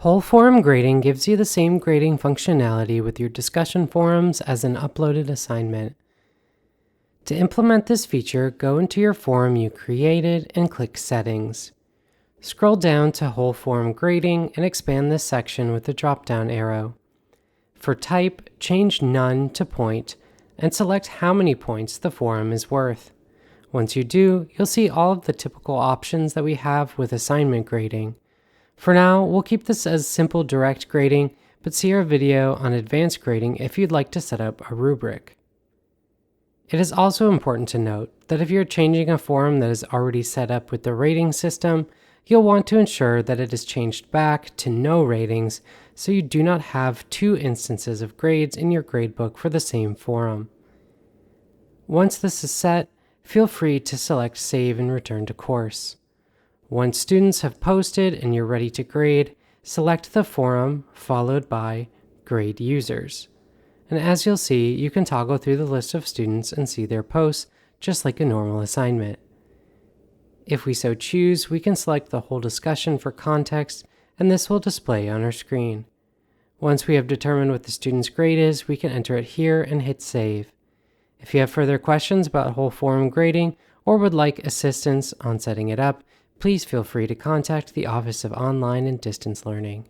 Whole forum grading gives you the same grading functionality with your discussion forums as an uploaded assignment. To implement this feature, go into your forum you created and click Settings. Scroll down to Whole Forum Grading and expand this section with the drop-down arrow. For type, change None to Point and select how many points the forum is worth. Once you do, you'll see all of the typical options that we have with assignment grading. For now, we'll keep this as simple direct grading, but see our video on advanced grading if you'd like to set up a rubric. It is also important to note that if you're changing a forum that is already set up with the rating system, you'll want to ensure that it is changed back to no ratings so you do not have two instances of grades in your gradebook for the same forum. Once this is set, feel free to select Save and Return to Course. Once students have posted and you're ready to grade, select the forum followed by Grade Users. And as you'll see, you can toggle through the list of students and see their posts just like a normal assignment. If we so choose, we can select the whole discussion for context, and this will display on our screen. Once we have determined what the student's grade is, we can enter it here and hit Save. If you have further questions about whole forum grading or would like assistance on setting it up, please feel free to contact the Office of Online and Distance Learning.